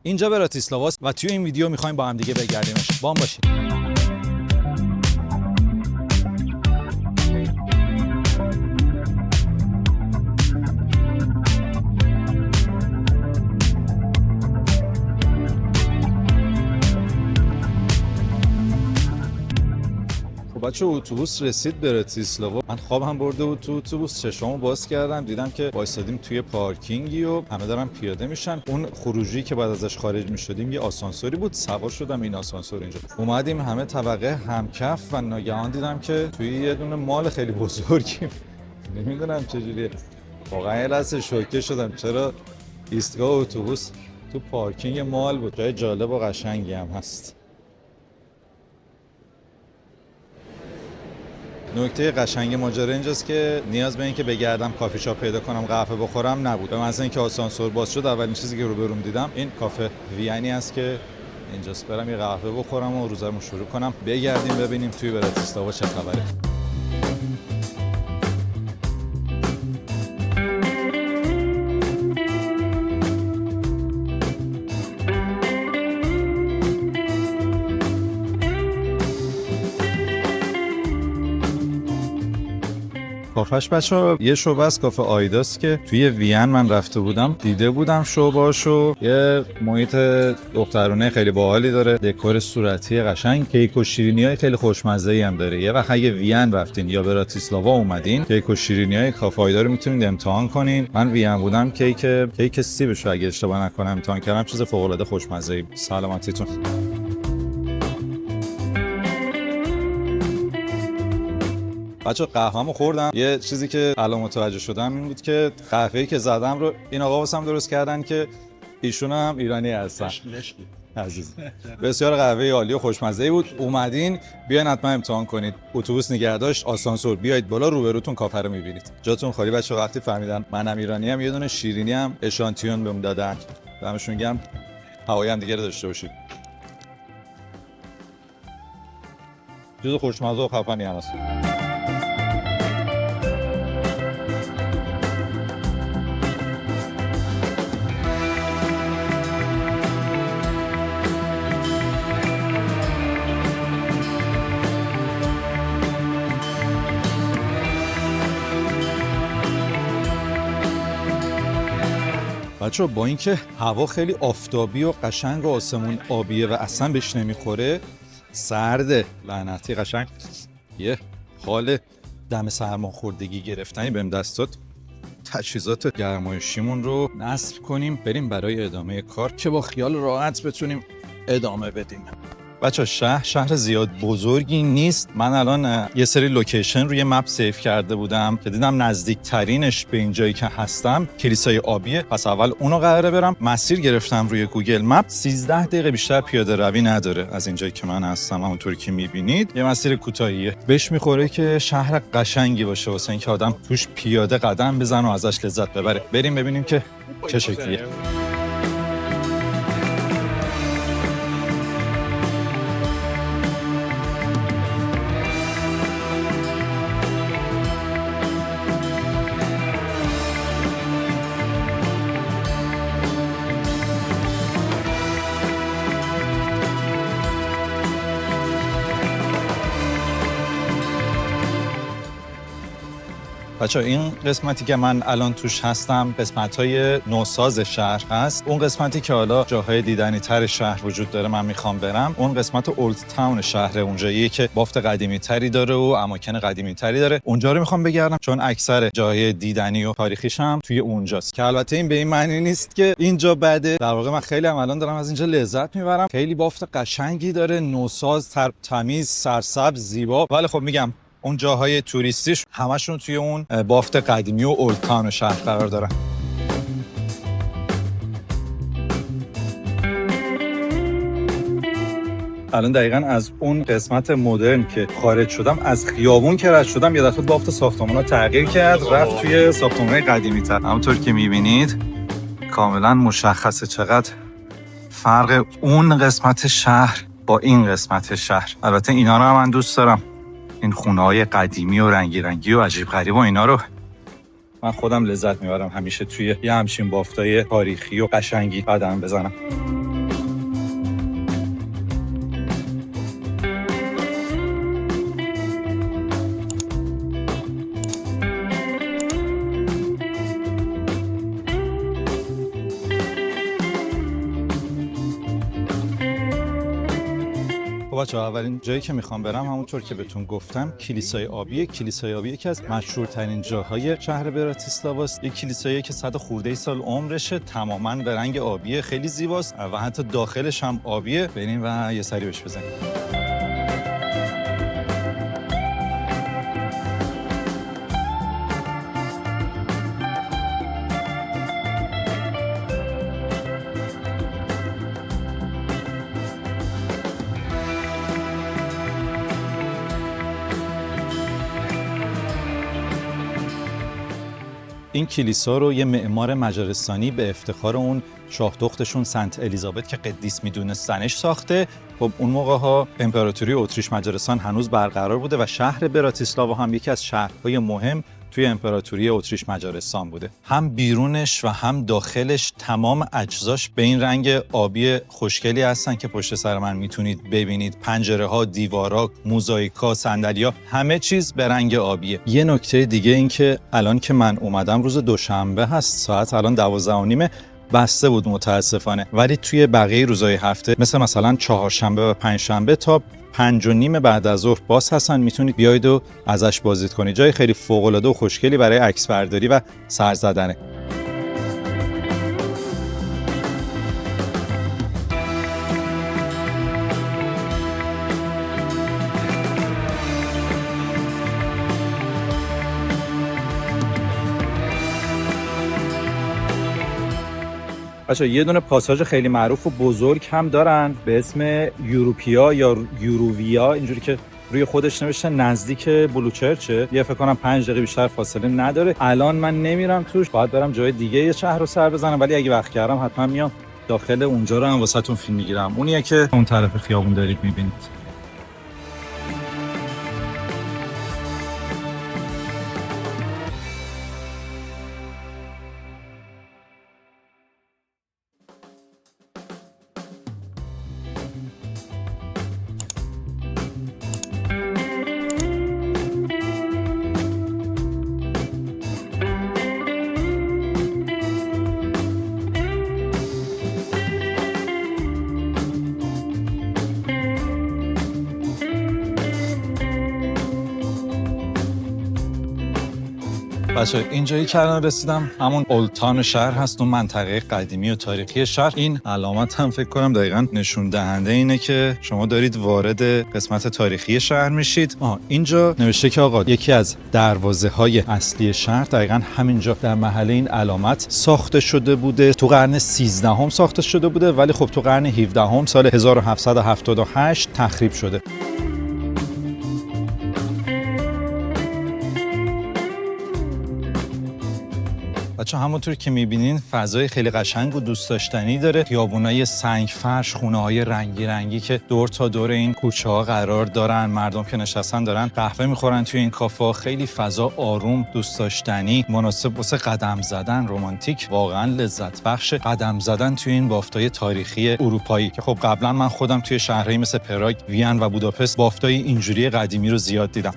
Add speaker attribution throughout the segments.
Speaker 1: اینجا براتیسلاواست و توی این ویدیو میخوایم با هم دیگه بگردیمش. با هم باشید. بچه اتوبوس رسید براتیسلاوا. من خوابم برده بود تو اتوبوس، چشامو باز کردم دیدم که وایسادیم توی پارکینگی و همه دارن پیاده میشن. اون خروجی که بعد ازش خارج میشدیم یه آسانسوری بود، سوار شدم این آسانسور. اینجا اومدیم همه طبقه همکف و ناگهان دیدم که توی یه دونه مال خیلی بزرگیم. نمیدونم چجوریه، واقعا یه لحظه شوکه شدم. چرا ایستگاه اتوبوس تو پارکینگ مال بود؟ جای جالب و قشنگی هم هست. نکته قشنگ ماجرا اینجاست که نیاز به این که بگردم کافی شاپ پیدا کنم قهوه بخورم نبود. به محض اینکه آسانسور باز شد اولین چیزی که روبروم دیدم این کافه ویانی است که اینجاست. برم یه قهوه بخورم و روزمو شروع کنم. بگردیم ببینیم توی براتیسلاوا چه خبره. کافهش بچه‌ها یه شعبه است، کافه آیداس که توی وین من رفته بودم دیده بودم شعبه‌اشو. یه محیط دخترونه خیلی باحالی داره، دکور صورتی قشنگ، کیک و شیرینی‌های خیلی خوشمزه‌ای هم داره. یه وقت اگه وین رفتین یا براتیسلاوا اومدین کیک و شیرینی‌های کافه آیدا رو میتونید امتحان کنین. من وین بودم کیک سیبش رو اگه اشتباه نکنم امتحان کردم، چیز فوق‌العاده خوشمزه‌ای. سلامتیتون. بچه قهوه‌مو خوردم. یه چیزی که الان متوجه شدم این بود که قهوه‌ای که زدم رو این آقا واسم درست کردن که ایشون هم ایرانی هستن. عزیز. بسیار قهوه عالی و خوشمزه‌ای بود. اومدین بیاین حتما امتحان کنید. اتوبوس نگهداشت، آسانسور، بیاید بالا، روبروتون کافه رو می‌بینید. جاتون خالی بچه. وقتی فهمیدن منم ایرانی‌ام یه دونه شیرینی هم اشانتیون بهم دادن. دمشون گرم. هوایی هم دیگه رو داشته باشید. چیز خوشمزه و خفنی هست. بچه با اینکه هوا خیلی آفتابی و قشنگ و آسمون آبیه و اصلا بهش نمیخوره، سرده لعنتی. قشنگ یه حال دم سرماخوردگی گرفتنی بهم دست داد. تجهیزات گرمایشیمون رو نصب کنیم بریم برای ادامه کار که با خیال راحت بتونیم ادامه بدیم. بچه شهر زیاد بزرگی نیست. من الان یه سری لوکیشن روی مپ سیو کرده بودم که دیدم نزدیک ترینش به این جایی که هستم کلیسای آبیه. پس اول اونو قراره برم. مسیر گرفتم روی گوگل مپ، 13 دقیقه بیشتر پیاده روی نداره از این جایی که من هستم. همونطوری که میبینید یه مسیر کوتاهیه. بهش میخوره که شهر قشنگی باشه واسه اینکه آدم توش پیاده قدم بزنه و ازش لذت ببره. بریم ببینیم که چه شکلیه. بچه این قسمتی که من الان توش هستم قسمت‌های نوساز شهر هست. اون قسمتی که حالا جاهای دیدنی تر شهر وجود داره من میخوام برم. اون قسمت اولد تاون شهر، اونجاییه که بافت قدیمی تری داره و اماکن قدیمی تری داره. اونجا رو میخوام بگردم چون اکثر جاهای دیدنی و تاریخیش هم توی اونجاست. که البته این به این معنی نیست که اینجا بده. در واقع من خیلی هم الان دارم از اینجا لذت میبرم. خیلی بافت قشنگی داره، نوساز، تمیز، سرسبز، زیبا. ولی خب میگم اون جاهای توریستیش همشون توی اون بافت قدیمی و اولد تاون شهر قرار دارن. الان دقیقاً از اون قسمت مدرن که خارج شدم، از خیابون که رد شدم، یه دفعه بافت ساختمان‌ها تغییر کرد، رفت توی ساختمان‌های قدیمی‌تر. همونطور که می‌بینید کاملاً مشخصه چقدر فرق اون قسمت شهر با این قسمت شهر. البته اینا رو هم من دوست دارم، این خونه‌های قدیمی و رنگی رنگی و عجیب غریب و اینا رو من خودم لذت میبرم همیشه توی یه همچین بافتای تاریخی و قشنگی قدم بزنم. خب بچه‌ها، اولین جایی که میخوام برم همونطور که بهتون گفتم کلیسای آبی. کلیسای آبی یکی از مشهورترین جاهای شهر براتیسلاواست. یک کلیسایی که 100 خورده سال عمرشه، تماماً به رنگ آبیه، خیلی زیباست و حتی داخلش هم آبیه. بریم و یه سری بهش بزنیم. این کلیسا رو یه معمار مجارستانی به افتخار اون شاه دختشون سنت الیزابت که قدیس میدونستنش ساخته. خب اون موقع ها امپراتوری اتریش مجارستان هنوز برقرار بوده و شهر براتیسلاوا هم یکی از شهرهای مهم توی امپراتوری اتریش مجارستان بوده. هم بیرونش و هم داخلش تمام اجزاش به این رنگ آبی خوشگلی هستن که پشت سر من میتونید ببینید. پنجره ها، دیوارا، موزاییکا، صندلی‌ها، همه چیز به رنگ آبیه. یه نکته دیگه این که الان که من اومدم روز دوشنبه هست، ساعت الان 12:30 بسته بود متاسفانه، ولی توی بقیه روزهای هفته مثلا چهارشنبه و پنجشنبه تا 5:30 بعد از ظهر باز هستن، میتونید بیاید و ازش بازدید کنید. جای خیلی فوق‌العاده و خوشگلی برای عکس برداری و سر زدنه. بچه‌ها یه دونه پاساژ خیلی معروف و بزرگ هم دارن به اسم یوروپیا یا یوروویا، اینجوری که روی خودش نوشته، نزدیک بلوچرچه. یه فکر کنم 5 دقیقه بیشتر فاصله نداره. الان من نمیرم توش، باید برم جای دیگه یه شهر رو سر بزنم، ولی اگه وقت کردم حتما میام داخل اونجا رو هم واسهتون فیلم میگیرم. اونیه که اون طرف خیابون دارید میبینید. بچه اینجایی که الان رسیدم همون اولتان شهر هست، اون منطقه قدیمی و تاریخی شهر. این علامت هم فکر کنم دقیقاً نشون دهنده اینه که شما دارید وارد قسمت تاریخی شهر میشید. اینجا نوشته که آقا یکی از دروازه‌های اصلی شهر دقیقاً همینجا در محل این علامت ساخته شده بوده. تو قرن 13 ساخته شده بوده، ولی خب تو قرن 17 سال 1778 تخریب شده. بچه همونطور که میبینین فضای خیلی قشنگ و دوست داشتنی داره. خیابونای سنگ فرش، خونه‌های رنگی رنگی که دور تا دور این کوچه‌ها قرار دارن. مردم که نشستن دارن قهوه میخورن توی این کافه. خیلی فضا آروم، دوست داشتنی، مناسب واسه قدم زدن، رمانتیک. واقعا لذت بخش قدم زدن توی این بافتای تاریخی اروپایی که خب قبلا من خودم توی شهرهایی مثل پراگ، وین و بوداپست بافتای اینجوری قدیمی رو زیاد دیدم.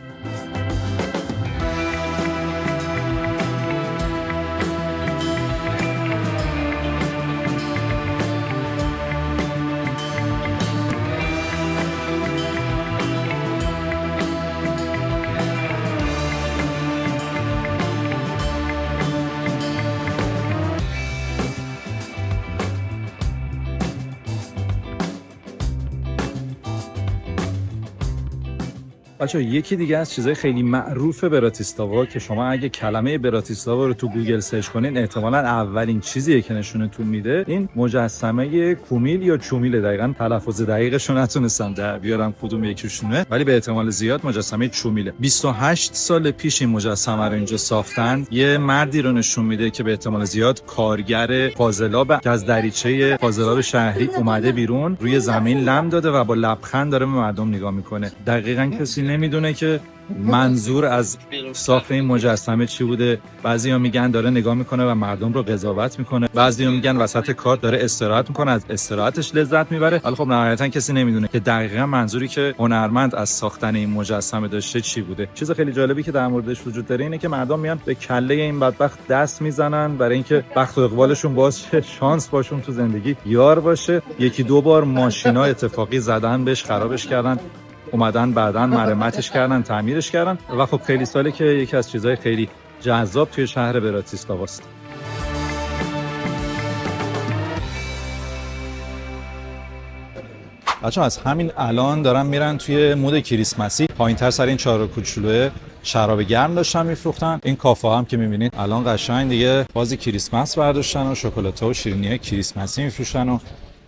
Speaker 1: بچه‌ها یکی دیگه از چیزهای خیلی معروف براتیسلاوا که شما اگه کلمه براتیسلاوا رو تو گوگل سرچ کنین احتمالاً اولین چیزیه که نشونتون میده این مجسمه کومیل یا چومیل. دقیقاً تلفظ دقیقش رو نتونستم در بیارم کدوم یکیشونه، ولی به احتمال زیاد مجسمه چومیله. 28 سال پیش این مجسمه رو اینجا ساختن. یه مردی رو نشون میده که به احتمال زیاد کارگر فاضلاب که از دریچه فاضلاب شهری اومده بیرون، روی زمین لم داده و با لبخند داره به مردم نگاه میکنه. دقیقاً کسی نمیدونه که منظور از ساخت این مجسمه چی بوده. بعضیا میگن داره نگاه میکنه و مردم رو قضاوت میکنه، بعضیا میگن وسط کار داره استراحت میکنه، از استراحتش لذت میبره. ولی خب نهایتا کسی نمیدونه که دقیقاً منظوری که هنرمند از ساختن این مجسمه داشته چی بوده. چیز خیلی جالبی که در موردش وجود داره اینه که مردم میان به کله این بدبخت دست میزنن برای اینکه بخت و اقبالشون باز شه، شانس باشون تو زندگی یار باشه. یکی دو بار ماشینا اتفاقی زدن بهش، خرابش کردن، اومدن بعداً مرمتش کردن، تعمیرش کردن و خب خیلی ساله که یکی از چیزهای خیلی جذاب توی شهر براتیسلاواست. بچه از همین الان دارن میرن توی مود کریسمسی. پایین‌تر سر این چهار کوچولوه شراب گرم داشتن میفروختن. این کافه هم که میبینید الان قشنگ دیگه بازی کریسمس برداشتن و شکلات‌ها و شیرینی‌های کریسمسی میفروشن و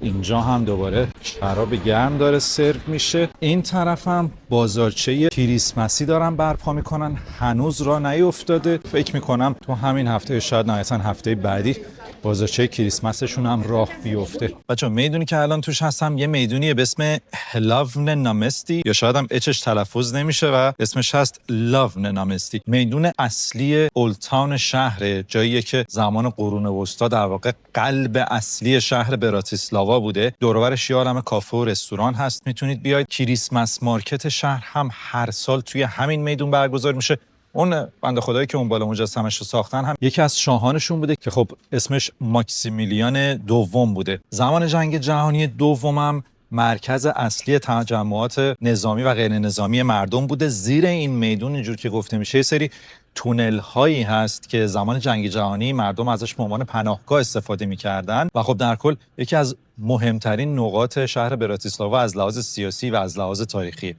Speaker 1: اینجا هم دوباره شراب گرم داره سرو میشه. این طرف هم بازارچه کریسمسی دارن برپا میکنن، هنوز راه نیفتاده. فکر میکنم تو همین هفته، شاید نهایتاً هفته بعدی، بازارچه کریسمسشون هم راه بیفته. بچه‌ها میدونی که الان توش هستم یه میدونیه به اسم هلاون نامستی، یا شاید هم اچش تلفظ نمیشه و اسمش هست لاون نامستی. میدون اصلی اولتاون شهر، جاییه که زمان قرون وسطا در واقع قلب اصلی شهر براتیسلاوا بوده. دور و برش یه عالمه کافه و رستوران هست، میتونید بیاید. کریسمس مارکت شهر هم هر سال توی همین میدون برگزار میشه. اون بنده خدایی که اون بالا مجسمه‌اش رو ساختن هم یکی از شاهانشون بوده که خب اسمش ماکسیمیلیان دوم بوده. زمان جنگ جهانی دوم هم مرکز اصلی تجمعات نظامی و غیر نظامی مردم بوده. زیر این میدون اینجور که گفته میشه یه سری تونل هایی هست که زمان جنگ جهانی مردم ازش به عنوان پناهگاه استفاده میکردن و خب در کل یکی از مهمترین نقاط شهر براتیسلاوا از لحاظ سیاسی و از لحاظ تاریخی.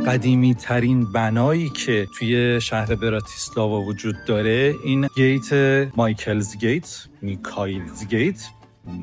Speaker 1: قدیمی ترین بنایی که توی شهر براتیسلاوا وجود داره این گیت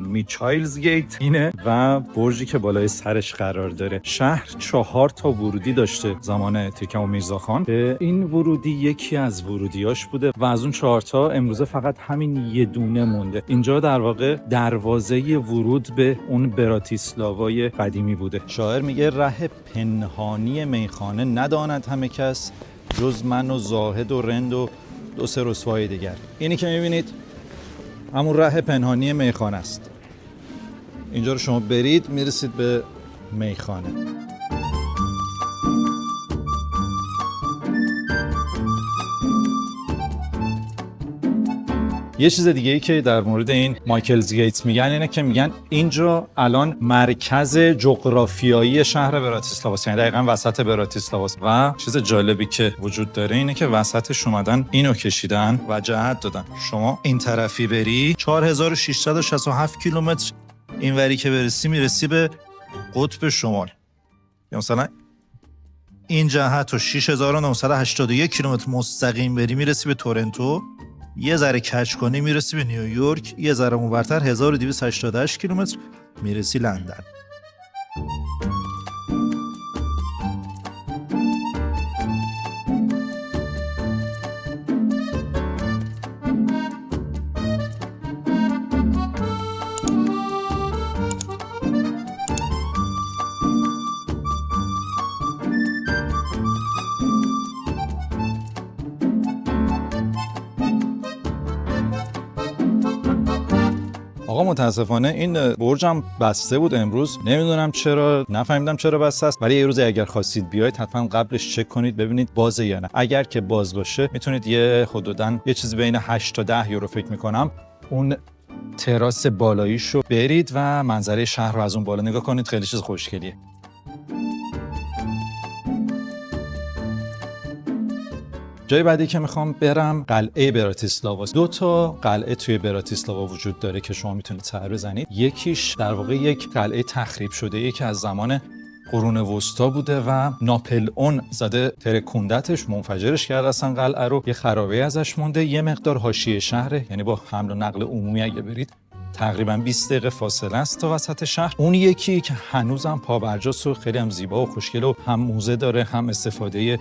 Speaker 1: میچایلز گیت اینه و برجی که بالای سرش قرار داره. شهر 4 تا ورودی داشته زمان تیکم و میرزاخان. این ورودی یکی از ورودیاش بوده و از اون 4 تا امروزه فقط همین یه دونه مونده. اینجا در واقع دروازه ورود به اون براتیسلاوای قدیمی بوده. شاعر میگه ره پنهانی میخانه نداند همه کس، جز من و زاهد و رند و 2 رسوای دیگر. اینی که میبینید همون راه پنهانی میخانه است. اینجا رو شما برید میرسید به میخانه. یه چیز دیگه ای که در مورد این مایکلز گیت میگن اینه که میگن اینجا الان مرکز جغرافیایی شهر براتیسلاواست، یعنی دقیقاً وسط براتیسلاواست. و چیز جالبی که وجود داره اینه که وسطش اومدن اینو کشیدن و جهت دادن. شما این طرفی بری 4667 کیلومتر، اینوری که میرسی به قطب شمال. یا مثلا این جهت رو 6981 کیلومتر مستقیم بری میرسی به تورنتو، یه ذره کج کنی میرسی به نیویورک، یه ذره اونورتر 1288 کیلومتر میرسی لندن. آقا متاسفانه این برجم بسته بود امروز. نمیدونم چرا، نفهمیدم چرا بسته است، ولی یه روز اگر خواستید بیاید حتما قبلش چک کنید ببینید بازه یا نه. اگر که باز باشه میتونید یه حدوداً یه چیزی بین 8 تا 10 یورو فکر میکنم اون تراس بالاییشو برید و منظره شهر رو از اون بالا نگاه کنید. خیلی چیز خوشگلیه. جای بعدی که میخوام برم قلعه براتیسلاواست. 2 تا قلعه توی براتیسلاوا وجود داره که شما میتونید سر بزنید. یکیش در واقع یک قلعه تخریب شده، یکی از زمان قرون وسطا بوده و ناپلئون زده ترکوندتش، منفجرش کرده اصلا قلعه رو. یه خرابه ازش مونده، یه مقدار حاشیه شهره، یعنی با حمل و نقل عمومی اگه برید تقریبا 20 دقیقه فاصله است تا وسط شهر. اون یکی که هنوزم پابرجاست و خیلی هم زیبا و خوشگل و هم موزه داره هم استفاده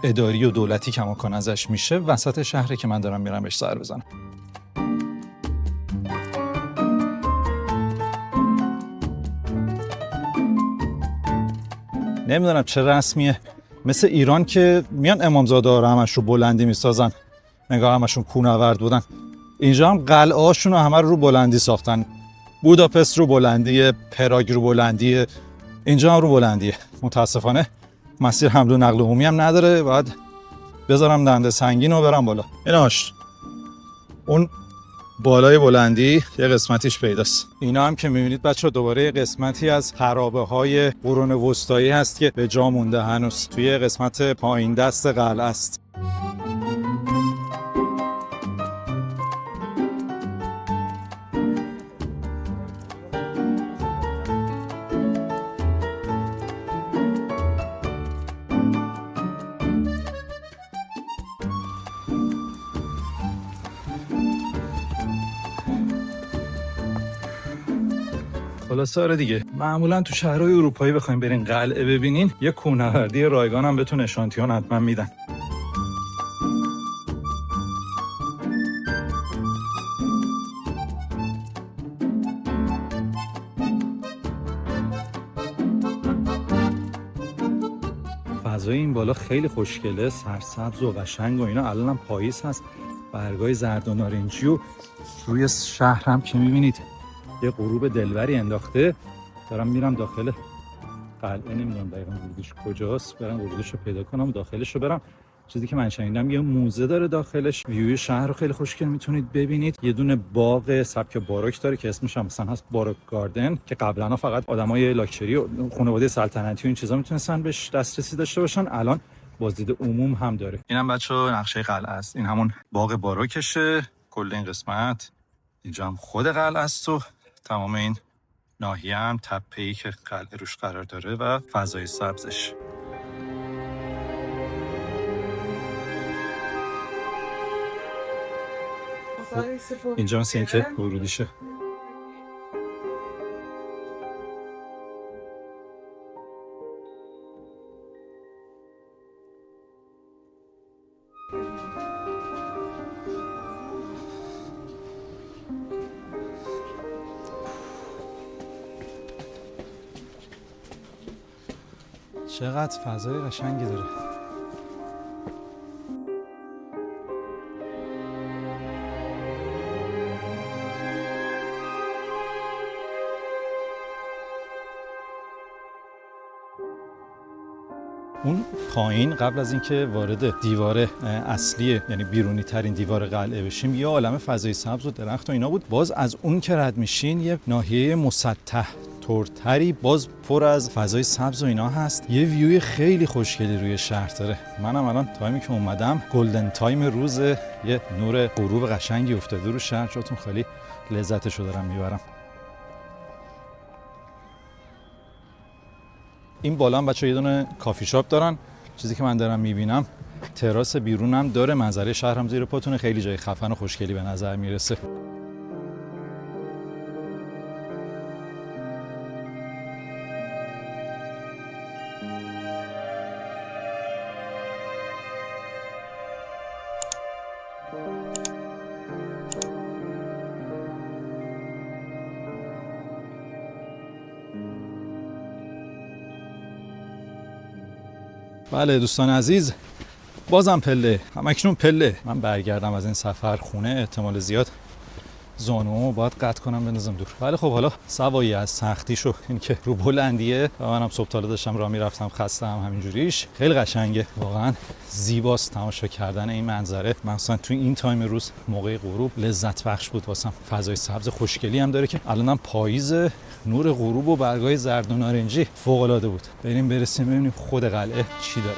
Speaker 1: اداری و دولتی کماکان ازش میشه، وسط شهره که من دارم میرم بهش سر بزنم. نمیدونم چه رسمیه، مثل ایران که میان امامزاده ها رو همش رو بلندی میسازن، نگاه همشون کوهنورد بودن. اینجا هم قلعه هاشون رو همه رو بلندی ساختن. بوداپست رو بلندیه، پراگ رو بلندیه، اینجا هم رو بلندیه. متاسفانه مسیر حمل و نقل عمومی هم نداره، باید بذارم دنده سنگین رو برم بالا. ایناش اون بالای بلندی یه قسمتیش پیداست. اینا هم که میبینید بچه دوباره یه قسمتی از خرابه های قرون وسطایی هست که به جا مونده هنوز توی قسمت پایین دست قلعه است. خلاصه آره دیگه، معمولا تو شهرهای اروپایی بخوایم برین قلعه ببینین، یه کوهنوردی رایگان هم بهتون اشانتیون حتما میدن. فضای این بالا خیلی خوشگله، سرسبز و قشنگ و اینا. الانم پاییز هست، برگای زرد و نارنجی و روی شهر هم که میبینید یه غروب دلبری انداخته. دارم میرم داخل قلعه، نمیدونم دقیقاً ورودش کجاست، برم ورودش رو پیدا کنم و داخلش رو برم. چیزی که من شنیدم یه موزه داره داخلش، ویوی شهر رو خیلی خوشگل میتونید ببینید. یه دونه باغ سبک باروک داره که اسمش هم مثلا هست باروک گاردن، که قبلا فقط آدمای لاکچری و خانواده سلطنتی و این چیزا میتونستن بهش دسترسی داشته باشن، الان بازدید عموم هم داره. اینم بچه‌ها نقشه قلعه است. این همون باغ باروکشه. کل این قسمت اینجا هم خود قلعه است و تمام این ناحیه هم تپه‌ای که قلعه روش قرار داره و فضای سبزش. اینجا مثل این که ورودیشه. چقدر فضای قشنگی داره. اون پایین قبل از اینکه وارد دیوار اصلی یعنی بیرونی ترین دیوار قلعه بشیم یه عالمه فضای سبز و درخت و اینا بود. باز از اون که رد میشین یه ناحیه مسطح تورتری باز پر از فضای سبز و اینا هست. یه ویوی خیلی خوشگلی روی شهر داره. منم الان تایمی که اومدم گلدن تایم روز، یه نور غروب قشنگی افتاده رو شهر، جاتون خالی لذتشو دارم میبرم. این بالا هم بچه‌ها یه دونه کافی شاپ دارن. چیزی که من دارم میبینم تراس بیرون هم داره، منظره شهر هم زیر پاتونه، خیلی جای خفن و خوشگلی به نظر میرسه. بله دوستان عزیز، بازم پله، همکنون پله. من برگردم از این سفر خونه، احتمال زیاد زانومو باید قطع کنم بندازم دور. ولی خب حالا سوایی از سختیشو این که رو بلندیه و منم صبح تا داشتم راه میرفتم خسته هم همینجوریش، خیلی قشنگه واقعا، زیباست تماشا کردن این منظره، مثلا تو این تایم روز موقع غروب لذت بخش بود واسم. فضای سبز خوشگلی هم داره که الانم پاییز، نور غروب و برگای زرد و نارنجی فوق العاده بود. بریم برسیم ببینیم خود قلعه چی داره.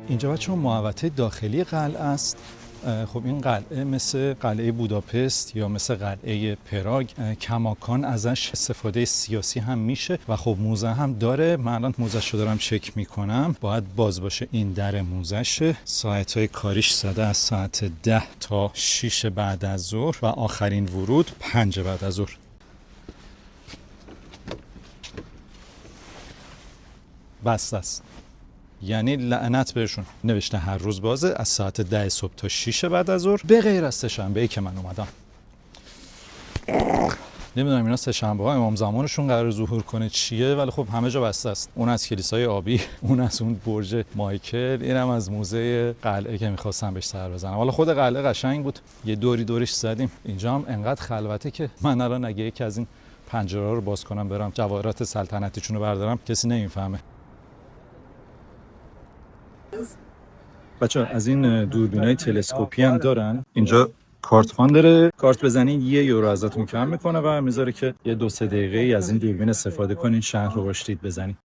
Speaker 1: اینجا بچه‌ها محوطه داخلی قلعه است. خب این قلعه مثل قلعه بوداپست یا مثل قلعه پراگ کماکان ازش استفاده سیاسی هم میشه و خب موزه هم داره. من الان موزه‌ش رو دارم چک میکنم، باید باز باشه. این در موزه‌شه. ساعت‌های کاریش زده از ساعت 10 تا 6 بعد از ظهر و آخرین ورود 5 بعد از ظهر. بسته است، یعنی لعنت بهشون. نوشته هر روز بازه از ساعت 10 صبح تا 6 بعد از ظهر به غیر از سه‌شنبه‌ای که من اومدم. نمیدونم اینا سه‌شنبه‌ها امام زمانشون قرار ظهور کنه چیه، ولی خب همه جا بسته است. اون از کلیسای آبی، اون از اون برج مایکل، اینم از موزه قلعه که می‌خواستم بهش سر بزنم. حالا خود قلعه قشنگ بود، یه دوری دورش زدیم. اینجا هم انقدر خلوته که من الان اگه یکی از این پنجره‌ها رو باز کنم برم جواهرات سلطنتیشون رو بردارم کسی نمیفهمه. بچه‌ها از این دوربینای تلسکوپی هم دارن. اینجا کارتخوان داره، کارت بزنین €1 ازتون کم میکنه و میذاره که یه 2-3 دقیقه از این دوربین استفاده کنین، شهر رو باشید بزنین.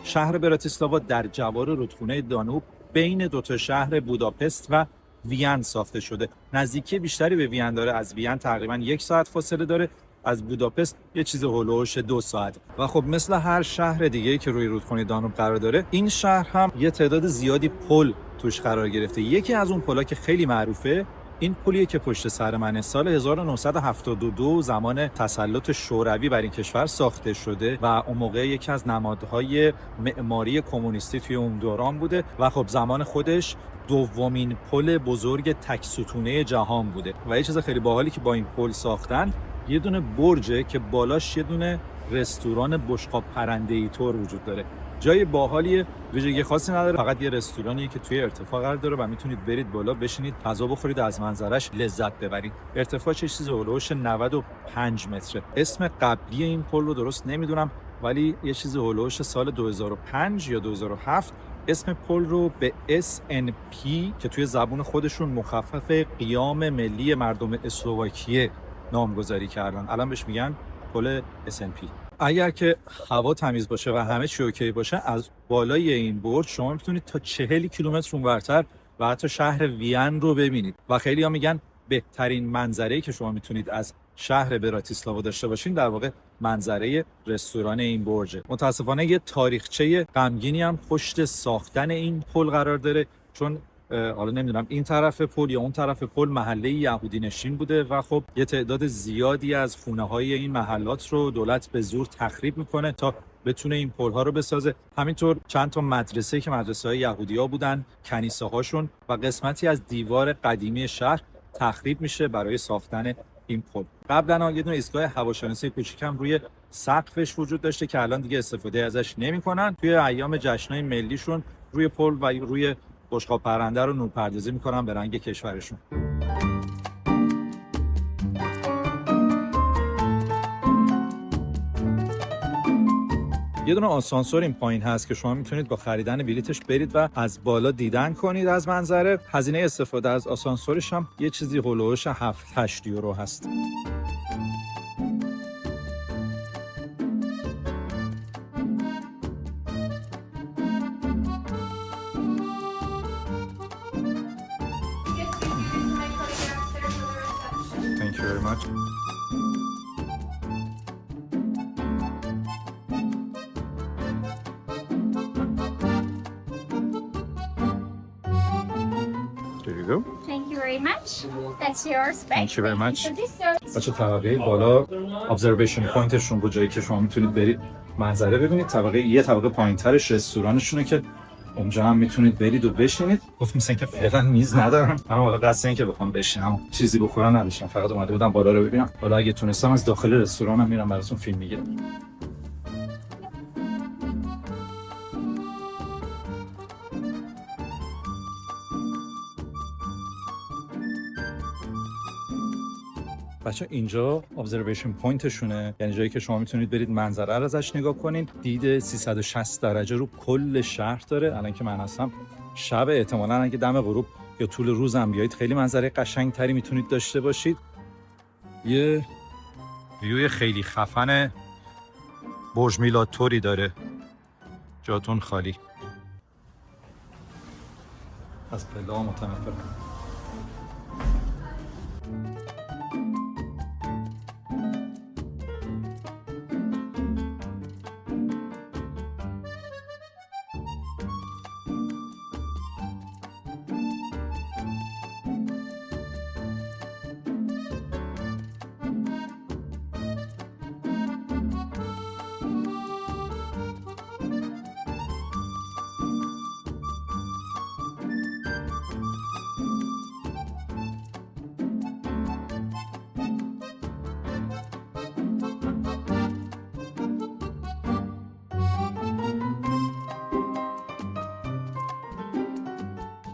Speaker 1: شهر براتیسلاوا در جوار رودخونه دانوب بین دوتا شهر بوداپست و وین ساخته شده. نزدیکی بیشتری به وین داره. از وین تقریباً 1 ساعت فاصله داره، از بوداپست یه چیز هولوش 2 ساعت. و خب مثل هر شهر دیگه‌ای که روی رودخونه دانوب قرار داره، این شهر هم یه تعداد زیادی پل توش قرار گرفته. یکی از اون پل‌ها که خیلی معروفه، این پلیه که پشت سر منه. سال 1972 زمان تسلط شوروی بر این کشور ساخته شده و اون موقع یکی از نمادهای معماری کمونیستی توی اون دوران بوده و خب زمان خودش دومین پل بزرگ تک ستونه جهان بوده. و یه چیز خیلی باحالی که با این پل ساختن، یه دونه برجه که بالاش یه دونه رستوران بشقاب پرنده‌ای طور وجود داره. جای باحالیه، ویژگی خاصی نداره، فقط یه رستورانیه که توی ارتفاع قرار داره و میتونید برید بالا بشینید غذا بخورید، از منظرش لذت ببرید. ارتفاعش چیزی هولوش 95 متره. اسم قبلی این پل رو درست نمیدونم، ولی یه چیزی هولوش سال 2005 یا 2007 اسم پل رو به SNP که توی زبون خودشون مخفف قیام ملی مردم اسلواکیه نامگذاری کردن. الان بهش میگن پل SNP. اگر که هوا تمیز باشه و همه چی اوکی باشه، از بالای این برج شما میتونید تا 40 کیلومتر اونورتر و حتی شهر وین رو ببینید. و خیلی ها میگن بهترین منظره‌ای که شما میتونید از شهر براتیسلاوا داشته باشین در واقع منظره رستوران این برجه. متاسفانه یه تاریخچه غمگینی هم پشت ساختن این پل قرار داره، چون حالا نمیدونم این طرف پل یا اون طرف پل محله یهودی نشین بوده و خب یه تعداد زیادی از خونه‌های این محلات رو دولت به زور تخریب میکنه تا بتونه این پل‌ها رو بسازه. همینطور چند تا مدرسه که مدرسه‌های یهودی‌ها بودن، کنیسه‌هاشون و قسمتی از دیوار قدیمی شهر تخریب میشه برای ساختن این پل. قبلا یه دونه ایستگاه هواشناسی کوچیکم روی سقفش وجود داشته که الان دیگه استفاده ازش نمی‌کنن. توی ایام جشن‌های ملیشون روی پل و روی بشقاب پرنده رو نورپردازی میکنن به رنگ کشورشون. یه دونه آسانسور این پایین هست که شما میتونید با خریدن بلیتش برید و از بالا دیدن کنید از منظره. هزینه استفاده از آسانسورش هم یه چیزی هولوش 7-8 یورو هست. Thank you very much. There you go.
Speaker 2: Thank you very much. That's yours.
Speaker 1: Thank you very much.
Speaker 2: So this
Speaker 1: بچه طبقه بالا observation pointشون بود، جایی که شما میتونید برید منظره ببینید. یه طبقه پایین‌ترش رستورانشونه که اونجا هم میتونید برید و بشینید. گفت مثلا که فعلا میز ندارم، اما حالا قصد این که بخوام بشینم چیزی بخورم نداشتم، فقط اومده بودم بالا رو ببینم. حالا اگه تونستم از داخل رستورانم میرم براتون فیلم میگیرم. بچه اینجا observation پوینتشونه، یعنی جایی که شما میتونید برید منظره رو ازش نگاه کنین. دید 360 درجه رو کل شهر داره. الان که من هستم شب، احتمالاً اگه دم غروب یا طول روزم بیایید خیلی منظره قشنگتری میتونید داشته باشید. یه ویوی خیلی خفن برج میلاد توری داره. جاتون خالی. از پله ها متنفرم.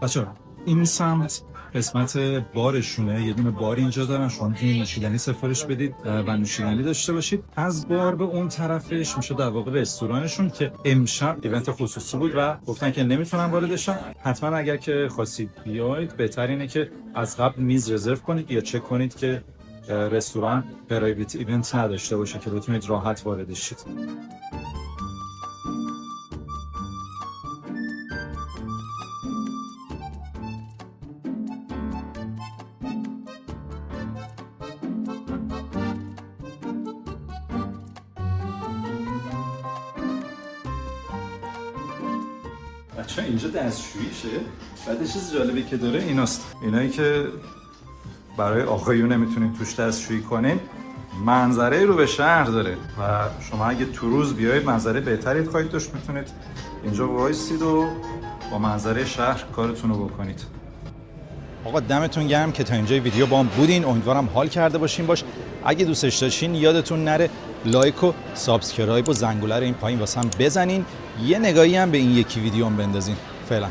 Speaker 1: بچه این سمت قسمت بارشونه. یه دونه بار اینجا دارن، شما میتونید نوشیدنی سفارش بدید و نوشیدنی داشته باشید. از بار به اون طرفش میشه در واقع رستورانشون که امشب ایونت خصوصی بود و گفتن که نمیتونن واردشن. حتما اگر که خواستید بیاید بهتر اینه که از قبل میز رزرو کنید یا چک کنید که رستوران پرایوت ایونت نداشته باشه که بتونید راحت واردش شید. بچه اینجا دستشوییشه. بعد چیز جالبی که داره ایناست، اینایی که برای آقایون نمیتونید توش دستشویی کنین، منظره رو به شهر داره و شما اگه تو روز بیایید منظره بهتری خواهید داشت، میتونید اینجا وایسید و با منظره شهر کارتون رو بکنید. آقا دمتون گرم که تا اینجای ویدیو با هم بودین. امیدوارم حال کرده باشین باش. اگه دوستش داشتین یادتون نره لایک و سابسکرایب و زنگوله رو این پایین واسم بزنین. یه نگاهی هم به این یکی ویدیو هم بندازین. فعلا